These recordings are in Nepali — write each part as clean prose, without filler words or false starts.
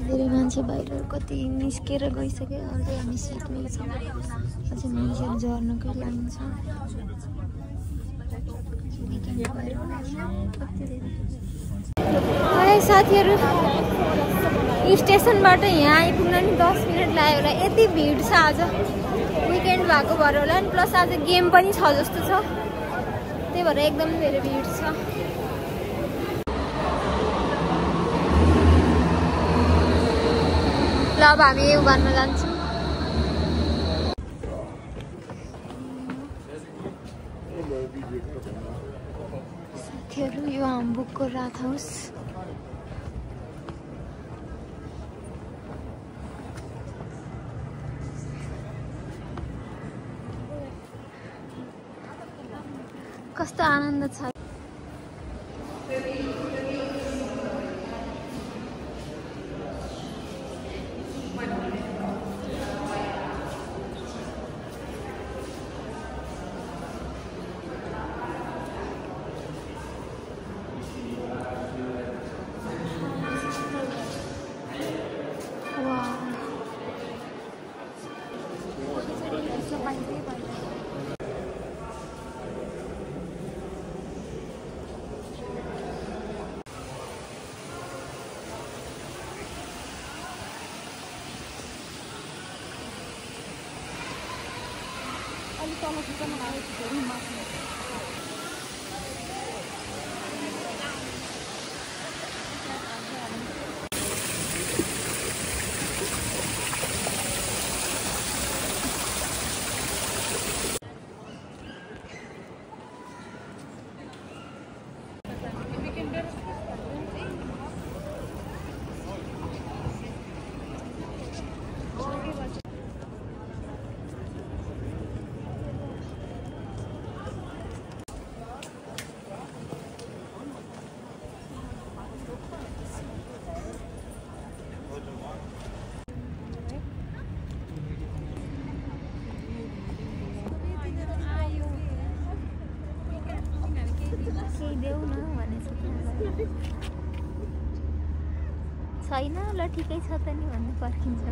धेरै मान्छे बाहिर कति निस्केर गइसके अझै हामी सिटमै छौँ अझै मान्छेहरू झर्नकै लाइन छ साथीहरू स्टेसनबाट यहाँ आइपुग्न नि 10 मिनट लाग्यो होला यति भिड छ आज विकेन्ड भएको भएर होला नि प्लस आज गेम पनि छ जस्तो छ त्यही भएर एकदम धेरै भिड छ ल अब हामी उभार्न जान्छौँ साथीहरू यो हाम्बुकको रात हाउस कस्तो आनन्द छ छैन ल ठिकै छ त नि भन्नु पर्खिन्छ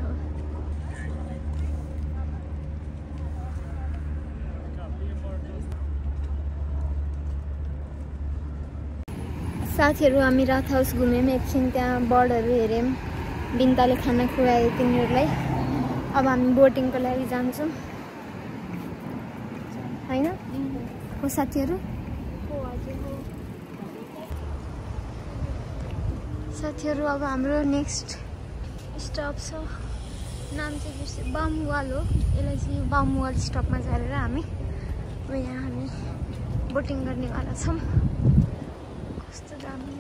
साथीहरू हामी रात हाउस घुम्यौँ एकछिन त्यहाँ बर्डहरू हेऱ्यौँ बिन्ताले खाना खुवायो तिनीहरूलाई अब हामी बोटिङको लागि जान्छौँ हैन हो साथीहरू साथीहरू अब हाम्रो नेक्स्ट स्टप छ नाम चाहिँ बिर्से बामुवाल हो यसलाई चाहिँ बामुवाल स्टपमा झरेर हामी अब यहाँ हामी बोटिङ गर्नेवाला छौँ कस्तो दामी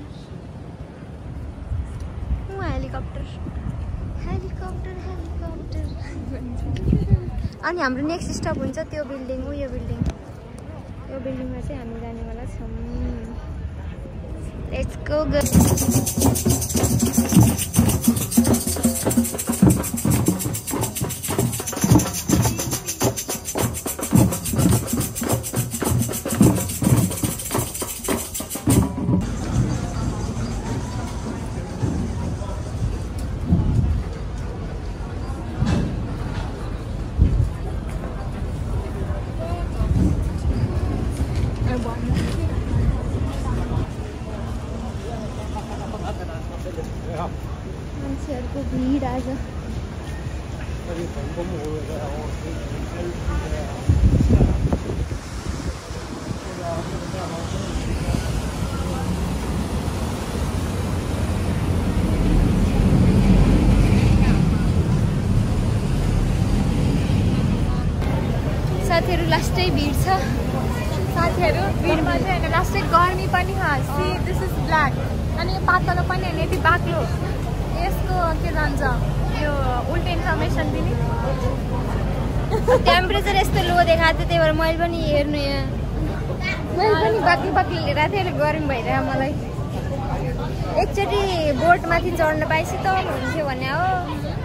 हेलिकप्टर हेलिकप्टर हेलिकप्टर अनि हाम्रो नेक्स्ट स्टप हुन्छ त्यो बिल्डिङ हो यो बिल्डिङमा चाहिँ हामी जानेवाला छौँ Let's go girls. मान्छेहरूको भिड आज साथीहरू लास्टै भिड छ साथीहरू भिडमा चाहिँ होइन लास्टै गर्मी पनि सी दिस इज ब्ल्याक अनि यो पातलो पनि होइन यति बाक्लो यसको के जान्छ यो उल्टो इन्फर्मेसन दिने टेम्परेचर यस्तो लो देखाएको थियो त्यही भएर मैले पनि हेर्नु यहाँ मैले पनि बाक्लो लिएर थिएँ गर्मी भइरहेको मलाई एकचोटि बोटमाथि चढ्न पाएपछि त हुन्थ्यो भने हो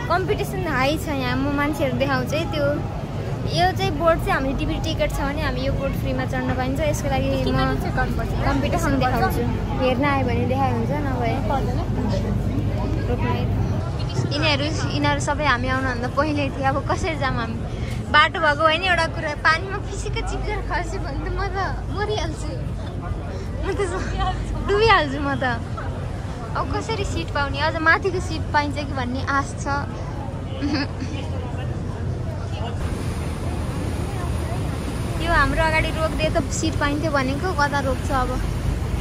कम्पिटिसन हाई छ यहाँ म मान्छेहरू देखाउँछु है त्यो यो चाहिँ बोर्ड चाहिँ हामीले टिभी टिकट छ भने हामी यो बोर्ड फ्रीमा चढ्न पाइन्छ। यसको लागि म कम्पिटिसन देखाउँछु। हेर्न आयो भने देखाइ हुन्छ, नभए यिनीहरू सबै हामी आउनुभन्दा पहिल्यै थियो। अब कसरी जाऊँ हामी? बाटो भएको होइन एउटा कुरा, पानीमा फिसिक्क चिप्लेर खस्यो भने त म त मरिहाल्छु, म त डुबिहाल्छु म त। अब कसरी सिट पाउने? अझ माथिको सिट पाइन्छ कि भन्ने आश छ। यो हाम्रो अगाडि रोक्दै त सिट पाइन्थ्यो भनेको, कता रोक्छ अब।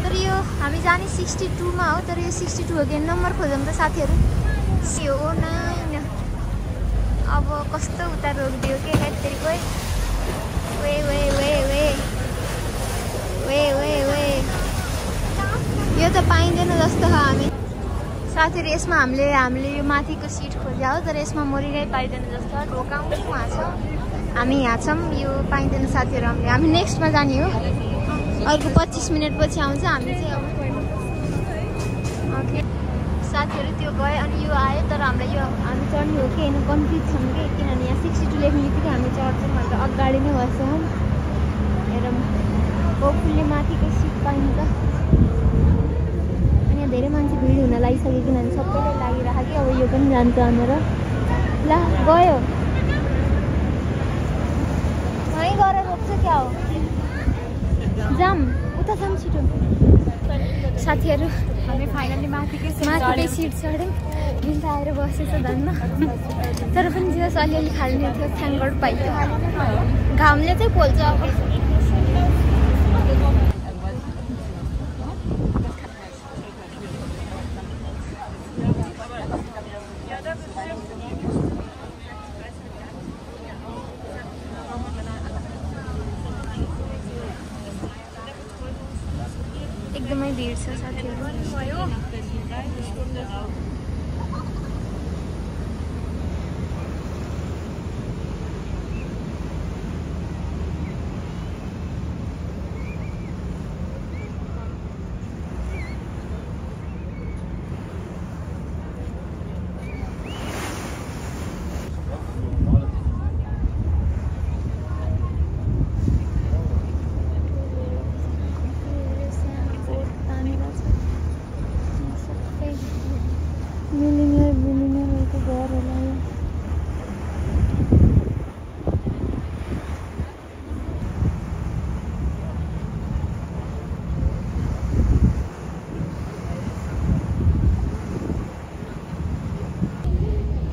तर यो हामी जाने 62 मा हो, तर यो 62 हो कि नम्बर खोजौँ त साथीहरू। हो नाइन, अब कस्तो उता रोकिदियो के हेतरी कोही। Way way way way way way way यो त पाइँदैन जस्तो छ। हामी साथीहरू यसमा हामीले यो माथिको सिट खोज्या हो, तर यसमा मरिनै पाइँदैन जस्तो। ढोकाउँ उहाँ छ, हामी यहाँ छौँ। यो पाइँदैन साथीहरू। हामी नेक्स्टमा जाने हो। अर्को 25 मिनट पछि आउँछ हामी चाहिँ। अब ओके साथीहरू त्यो गयो अनि यो आयो, तर हामीलाई यो हामी चढ्ने हो कि होइन कन्फ्युज छौँ कि, किनभने यहाँ 62 लेख्ने बित्तिकै हामी चढ्छौँ भनेर अगाडि नै बस्छौँ। हेरौँ, होपफुल्ली माथिको सिट पाइन्छ। अनि यहाँ धेरै मान्छे भिड हुन लागिसक्यो, किनभने सबैलाई लागिरहेको कि अब यो पनि जान्छ भनेर। ल गयो, वहीँ गएर रोक्छ क्या हो? जाम उता जाम छिटो। साथीहरू हामी फाइनली माथिकै सिट चढ्यौँ। बिन्ता आएर बसेछ धन्न, तर पनि जस अलिअलि खाल्ने थियो। थ्याङ्क गड पाइयो। घामले चाहिँ पोल्छ अब। एकदमै भिड छ साथीहरू।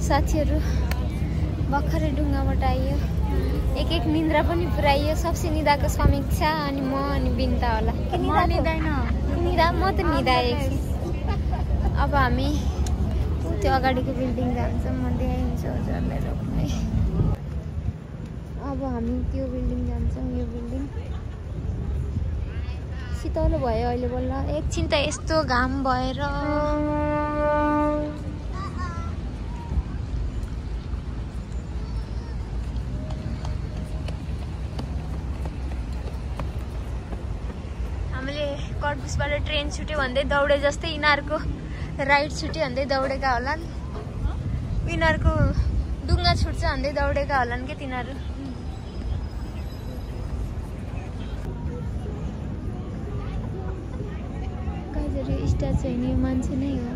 साथीहरू भर्खरै ढुङ्गाबाट आइयो। एक निन्द्रा पनि पुऱ्याइयो। सबसे निदाको समीक्षा अनि म अनि बिन्ता होला। निदा म त निदाएको छु। अब हामी त्यो अगाडिको बिल्डिङ जान्छौँ। म देखाइदिन्छु हजुरलाई रोक्ने। अब हामी त्यो बिल्डिङ जान्छौँ। यो बिल्डिङ शीतलो भयो अहिले बल्ल। एकछिन त यस्तो घाम भएर कटबुसबाट ट्रेन छुट्यो भन्दै दौडे जस्तै यिनीहरूको राइड छुट्यो भन्दै दौडेका होलान्। यिनीहरूको डुङ्गा छुट्छ भन्दै दौडेका होलान् कि तिनीहरू। गाइजहरू स्ट्याचु होइन, यो मान्छे नै हो।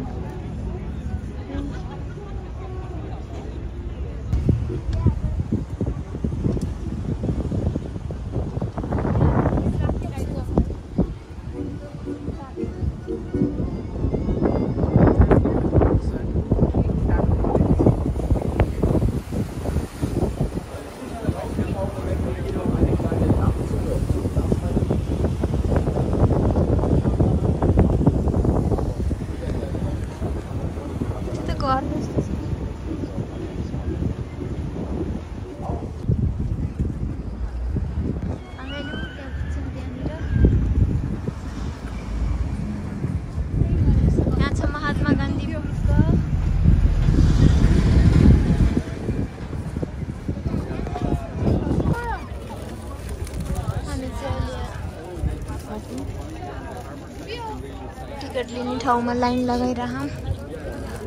टिकट लिने ठाउँमा लाइन लगाइरहँ।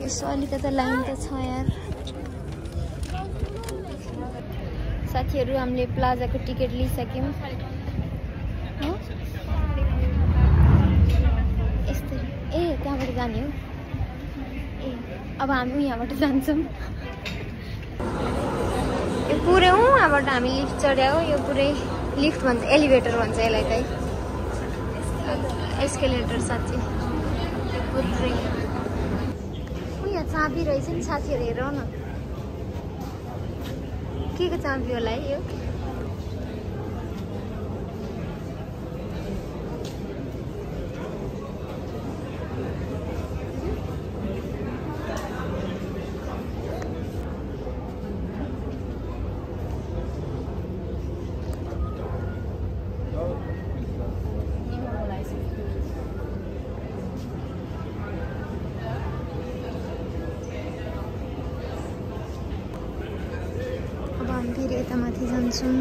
यसो अलिकति लाइन त छ यार। साथीहरु हामीले प्लाजाको टिकट लिइसक्यौं हो यस्तै ए त्यहाँबाट जाने हो ए अब हामी यहाँबाट जान्छौं यो पुरै यहाँबाट हामी लिफ्ट चढ्या हो यो पुरै लिफ्ट भन्छ एलिभेटर भन्छ यसलाई चाहिँ एस्केलेटर साथी यो पुरै यहाँ चाबी रहेछ नि साथीहरु हेर न के को चाबी होला है यो फेरि यता माथि जान्छौँ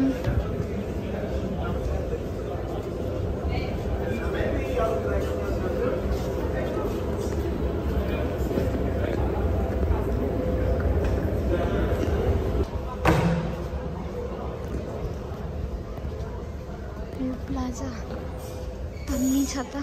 यो प्लाजा दामी छ त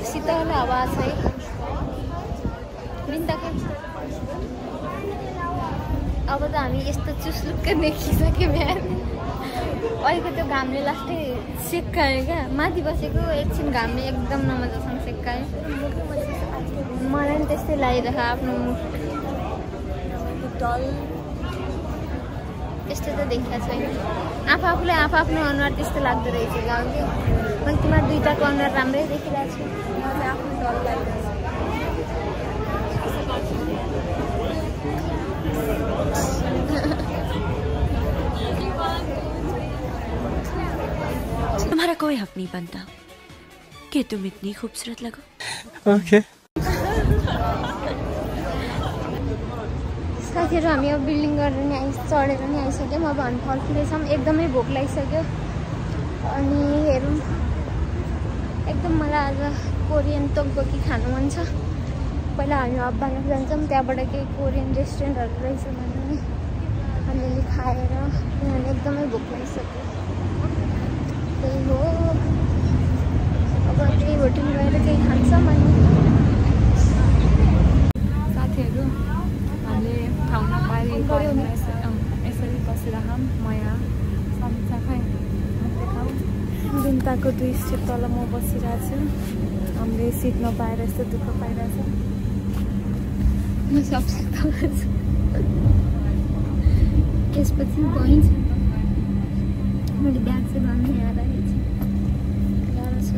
शीतल हावा छ अब त हामी यस्तो चुसलुक्क देखिसक्यौँ यार अहिलेको त्यो घामले लास्टै सेक्कायो क्या माथि बसेको एकछिन घामले एकदम नमजासँग सेक्कायो मलाई पनि त्यस्तै लागिरहेको आफ्नो त्यस्तो त देखिएको छैन आफूले आफ्नो अनुहार त्यस्तो लाग्दो रहेछ गाउँ कि मैले तिमीहरू दुईटाको अनुहार राम्रै देखिरहेको छु मलाई आफ्नो डर लागिरहेछ तुम्हारा कोई हक नहीं बनता कि तुम इतनी खूबसूरत लगो ओके साथीहरु हामी अब बिल्डिङ गरेर नि चढेर नि आइसक्यौँ अब हामी फर्किँदैछौँ एकदमै भोक लागिसक्यो अनि हेरौँ एकदम मलाई आज कोरियन तोकबोकी खानु मन छ पहिला हामी हब्बामा जान्छौँ त्यहाँबाट केही कोरियन रेस्टुरेन्टहरू रहेछ भने नि हामीले खाएर किनभने एकदमै भोक लागिसक्यो त्यही हो अब त्यही होटल गएर केही खान्छौँ अनि साथीहरु हामीले ठाउँ नपाएको यसरी बसेर म यहाँ समीक्षा खै देखाऊ जुन्ताको 2 स्टेप तल म बसिरहेको छु हामीले सिट नपाएर यस्तो दुःख पाइरहेको छ म सबसे तल छु त्यसपछि गइन्छ मैले ब्याग चाहिँ भन्नु यहाँ रहेछ गाह्रो छ